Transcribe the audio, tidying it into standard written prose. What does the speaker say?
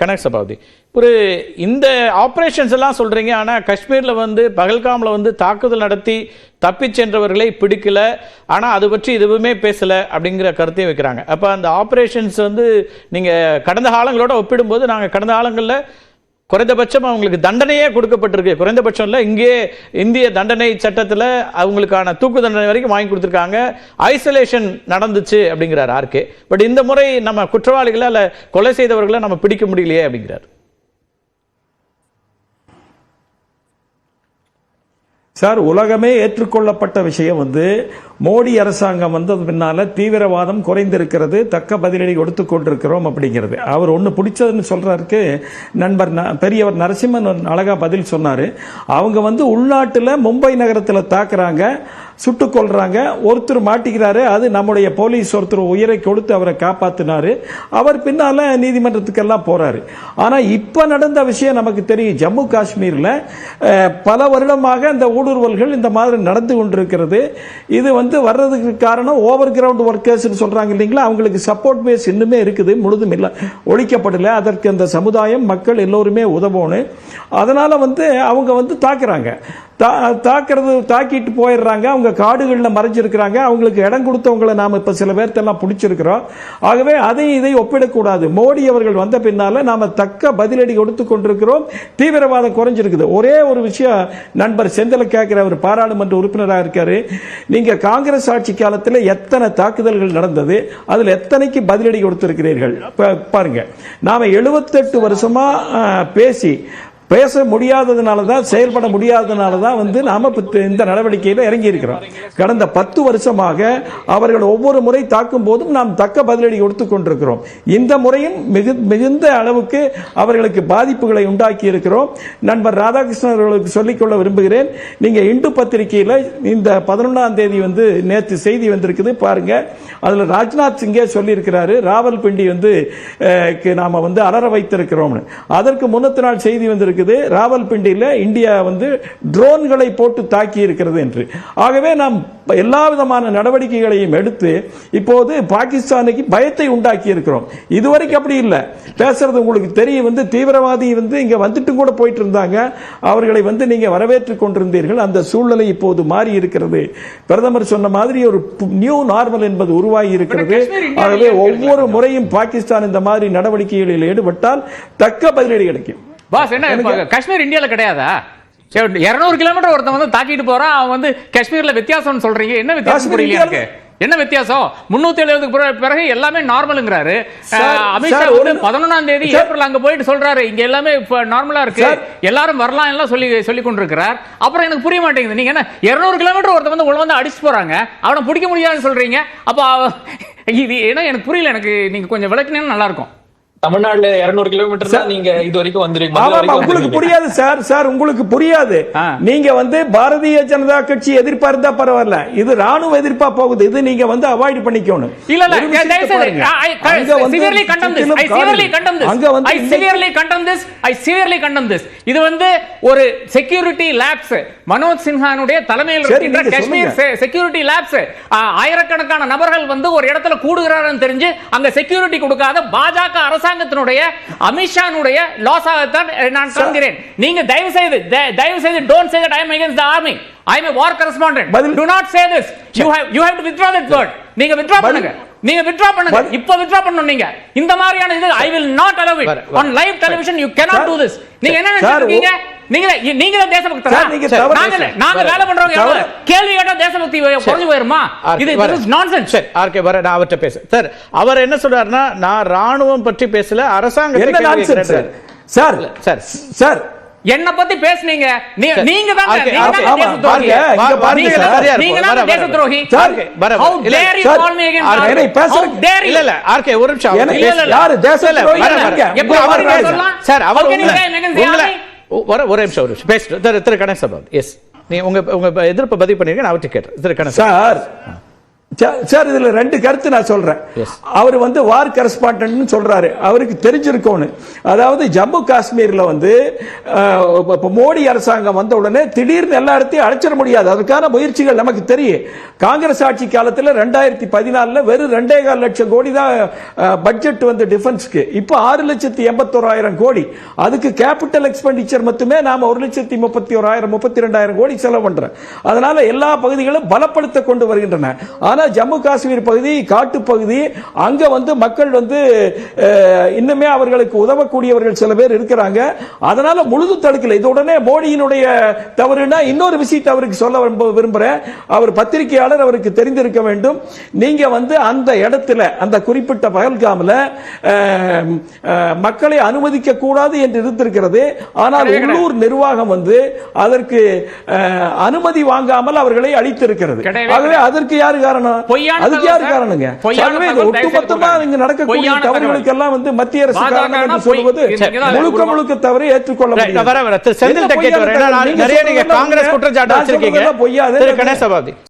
கனக் சபாபதி, ஒரு இந்த ஆப்ரேஷன்ஸ் எல்லாம் சொல்றீங்க, ஆனால் காஷ்மீரில் வந்து பகல்காமில் வந்து தாக்குதல் நடத்தி தப்பி சென்றவர்களை பிடிக்கல, ஆனால் அது பற்றி எதுவுமே பேசலை அப்படிங்கிற கருத்தையும் வைக்கிறாங்க. அப்போ அந்த ஆப்ரேஷன்ஸ் வந்து நீங்கள் கடந்த காலங்களோட ஒப்பிடும்போது நாங்கள் கடந்த காலங்களில் குறைந்தபட்சம் அவங்களுக்கு தண்டனையே கொடுக்கப்பட்டிருக்கு. குறைந்தபட்சம் இல்லை, இங்கே இந்திய தண்டனை சட்டத்தில் அவங்களுக்கான தூக்கு தண்டனை வரைக்கும் வாங்கி கொடுத்துருக்காங்க. ஐசோலேஷன் நடந்துச்சு அப்படிங்கிறார் ஆர்கே. பட் இந்த முறை நம்ம குற்றவாளிகளை அல்ல கொலை செய்தவர்களை நம்ம பிடிக்க முடியலையே அப்படிங்கிறார். சார், உலகமே ஏற்றுக்கொள்ளப்பட்ட விஷயம் வந்து மோடி அரசாங்கம் வந்தது பின்னால தீவிரவாதம் குறைந்திருக்கிறது, தக்க பதிலடி கொடுத்து கொண்டிருக்கிறோம் அப்படிங்கிறது. அவர் ஒன்று பிடிச்சதுன்னு சொல்றாருக்கு நண்பர் பெரியவர் நரசிம்மன் அழகா பதில் சொன்னாரு. அவங்க வந்து உள்நாட்டில் மும்பை நகரத்தில் தாக்குறாங்க, சுட்டுக் கொள்றாங்க, ஒருத்தர் மாட்டிக்கிறாரு. அது நம்முடைய போலீஸ் ஒருத்தர் உயிரை கொடுத்து அவரை காப்பாத்தினாரு. அவர் பின்னால நீதிமன்றத்துக்கெல்லாம் போறாரு. ஆனா இப்ப நடந்த விஷயம் நமக்கு தெரியும். ஜம்மு காஷ்மீர்ல பல வருடமாக இந்த ஊடுருவல்கள் இந்த மாதிரி நடந்து கொண்டிருக்கிறது. இது வந்து வர்றதுக்கு காரணம் ஓவர் கிரவுண்ட் ஒர்க்கர்ஸ் சொல்றாங்க இல்லைங்களா, அவங்களுக்கு சப்போர்ட் பேஸ் இன்னுமே இருக்குது, முழுதும் இல்லை, ஒழிக்கப்படல. அதற்கு அந்த சமுதாயம் மக்கள் எல்லோருமே உதவணும். அதனால வந்து அவங்க வந்து தாக்குறாங்க, தாக்கிட்டு போயிடுறாங்க. அவங்க காடுகளில் மறைஞ்சிருக்கிறாங்க. அவங்களுக்கு இடம் கொடுத்தவங்களை நாம் இப்போ சில பேர்த்தெல்லாம் பிடிச்சிருக்கிறோம். ஆகவே இதை ஒப்பிடக்கூடாது. மோடி அவர்கள் வந்த பின்னால நாம தக்க பதிலடி கொடுத்து கொண்டிருக்கிறோம். தீவிரவாதம் குறைஞ்சிருக்குது. ஒரே ஒரு விஷயம் நண்பர் செந்தில் கேட்கிற, அவர் பாராளுமன்ற உறுப்பினராக இருக்காரு. நீங்க காங்கிரஸ் ஆட்சி காலத்தில் எத்தனை தாக்குதல்கள் நடந்தது, அதில் எத்தனைக்கு பதிலடி கொடுத்திருக்கிறீர்கள் பாருங்க. நாம 78 வருஷமா பேச முடியாததுனால தான், செயல்பட முடியாததுனால தான் வந்து நாம இந்த நடவடிக்கையில் இறங்கி இருக்கிறோம். கடந்த 10 வருஷமாக அவர்கள் ஒவ்வொரு முறை தாக்கும் போதும் நாம் தக்க பதிலடி கொடுத்து கொண்டிருக்கிறோம். இந்த முறையும் மிகுந்த அளவுக்கு அவர்களுக்கு பாதிப்புகளை உண்டாக்கி இருக்கிறோம். நண்பர் ராதாகிருஷ்ணன் அவர்களுக்கு சொல்லிக்கொள்ள விரும்புகிறேன். நீங்க இந்து பத்திரிகையில் இந்த 11ஆம் தேதி வந்து நேற்று செய்தி வந்திருக்குது பாருங்க. அதுல ராஜ்நாத் சிங்கே சொல்லி இருக்கிறாரு, ராவல்பிண்டி வந்து நாம வந்து அலற வைத்திருக்கிறோம். அதற்கு முன்னத்து நாள் செய்தி வந்திருக்கு, ராவல்பிண்டியில் இந்தியா வந்து ட்ரோன்களை போட்டு தாக்கி இருக்கிறது என்று. ஆகவே நாம் எல்லா விதமான நடவடிக்கைகளையும் எடுத்து இப்போது பாகிஸ்தானுக்கு பயத்தை உண்டாக்கி இருக்கிறோம். இதுவரைக்கும் அப்படி இல்லை. பேசுறது உங்களுக்கு தெரியும். வந்து தீவிரவாதி வந்து இங்க வந்துட்டு கூட போயிட்டு இருந்தாங்க, அவர்களை வந்து நீங்க வரவேற்றுக் கொண்டிருந்தீர்கள். அந்த சூழ்நிலை இப்போது மாறி இருக்கிறது. பிரதமர் சொன்ன மாதிரி ஒரு நியூ நார்மல் என்பது உருவாகி இருக்கிறது. ஆகவே ஒவ்வொரு முறையும் பாகிஸ்தான் இந்த மாதிரி நடவடிக்கைகளில் ஈடுபட்டால் தக்க பதிலடி கிடைக்கும். பாஸ், என்ன காஷ்மீர் இந்தியால கிடையாதா? 200 கிலோமீட்டர் ஒருத்தன் வந்து தாக்கிட்டு போறான், அவன் வந்து காஷ்மீர்ல வித்தியாசம் சொல்றீங்க. என்ன வித்தியாசம் புரியல எனக்கு. என்ன வித்தியாசம்? 370 பிறகு எல்லாமே நார்மல்ங்கிறாரு. அமித்ஷா வந்து 11ஆம் தேதி ஏப்ரல் அங்க போயிட்டு சொல்றாரு, இங்க எல்லாமே நார்மலா இருக்கு, எல்லாரும் வரலாம் எல்லாம் சொல்லி கொண்டிருக்கிறார். அப்புறம் எனக்கு புரிய மாட்டேங்குது. நீங்க என்ன 200 கிலோமீட்டர் ஒருத்தன் வந்து உள்ள வந்து அடிச்சு போறாங்க, அவனை பிடிக்க முடியாதுன்னு சொல்றீங்க. அப்ப இது ஏன்னா எனக்கு புரியல. எனக்கு நீங்க கொஞ்சம் விளக்குனீங்கன்னா நல்லா இருக்கும். தமிழ்நாடுல 200 கிலோமீட்டர் தான் நீங்க இது வரைக்கும் வந்திருக்கீங்க. உங்களுக்கு புரியாது சார், உங்களுக்கு புரியாது. நீங்க வந்து பாரதிய ஜனதா கட்சி எதிர்ப்பா இருந்தா பரவாயில்ல, இது ராணுவ எதிர்ப்பா போகுது. இது நீங்க வந்து அவாய்ட் பண்ணிக்கணும். இது வந்து ஒரு செக்யூரிட்டி லேப்ஸ், மனோஜ் சின்ஹானுடைய தலைமையில் இருக்கின்ற காஷ்மீர் செக்யூரிட்டி லேப்ஸ். ஆயிரக்கணக்கான நபர்கள் வந்து ஒரு இடத்துல கூடுகிறார்கள் தெரிஞ்சு அங்க செக்யூரிட்டி கொடுக்காத பாஜக அரசாங்கத்தினுடைய அமித்ஷானுடைய லாஸாகத்தான் நான் காண்கிறேன். நீங்க தயவு செய்து don't say that I am against the army. I am a war correspondent. Do not say this. You have to withdraw that word. நீங்க withdraw பண்ணுங்க. இப்ப withdraw பண்ணனும். நீங்க இந்த மாதிரியான இது I will not allow it. On live television you cannot do this. நீங்க என்ன நினைக்கிறீங்க? நீங்க தேசபக்தரா? நாங்க வேலை பண்றவங்க கேள்வி கேட்டா தேசபக்தி குறைஞ்சு போயிருமா? இது நான்சென்ஸ். சரி, ஆர்கே வர நான் அவர்கிட்ட பேச. சார், அவர் என்ன சொல்றாருன்னா, நான் ராணுவம் பற்றி பேசல, அரசாங்கத்தை சார் என்ன பத்தி பேசுனீங்க. நீங்க தான் தேசத்துரோகி. இல்ல ஆர்கே ஒரு நிமிஷம். ஒரே நிமிஷம் பேசுறேன். திரு கணேஷ் சபாபதி, எஸ், நீ உங்க எதிர்ப்பை பதிவு பண்ணிருக்கேன். அவற்றை கேட்டேன். திரு கணேஷ் சார், சார் இதுல ரெண்டு கருத்து நான் சொல்றேன். அவர் வந்து வார் கரஸ்பாண்டன்ட் சொல்றாரு, அவருக்கு தெரிஞ்சிருக்கணும். அதாவது ஜம்மு காஷ்மீர்ல வந்து மோடி அரசாங்கம் வந்த உடனே திடீர்னு எல்லா இடத்தையும் அழைச்சிட முடியாது. அதற்கான முயற்சிகள் நமக்கு தெரியும். காங்கிரஸ் ஆட்சி காலத்தில் 2014 வெறும் 2.25 லட்சம் கோடி தான் பட்ஜெட் வந்து டிஃபென்ஸ்க்கு. இப்போ 6,81,000 கோடி. அதுக்கு கேபிட்டல் எக்ஸ்பெண்டிச்சர் மட்டுமே நாம 1,31,000 கோடி செலவு பண்றோம். அதனால எல்லா பகுதிகளும் பலப்படுத்த கொண்டு வருகின்றன. ஆனா ஜம்மு காஷ்மீர் பகுதி காட்டு பகுதி, அங்க வந்து மக்கள் வந்து இன்னுமே அவர்களுக்கு உதவக்கூடியவர்கள் சில பேர் இருக்கிறாங்க. அதனால முழுதும் தடுக்கல. இது உடனே மோடியினுடைய தவறுனா இன்னொரு விஷயத்தை அவருக்கு சொல்ல விரும்புறேன். அவர் பத்திரிகையாளர், அவருக்கு தெரிந்திருக்க வேண்டும். நீங்க வந்து அந்த இடத்துல அந்த குறிப்பிட்ட பகல்காம்ல மக்களை அனுமதிக்க கூடாது என்று இருந்திருக்கிறது. ஆனால் உள்ளூர் நிர்வாகம் வந்து அதற்கு அனுமதி வாங்காமல் அவர்களை அழித்திருக்கிறது. ஆகவே அதற்கு யாரு காரணம்? அதுக்கு யாரு காரணங்க? ஆகவே ஒட்டுமொத்தமா இங்க நடக்கக்கூடிய தவறுகளுக்கு எல்லாம் வந்து மத்திய அரசு காரணம் என்று சொல்வது முழுக்க முழுக்க தவறை ஏற்றுக்கொள்ள முடியாது. நிறைய நீங்க காங்கிரஸ் குற்றச்சாட்டு வச்சிருக்கீங்க.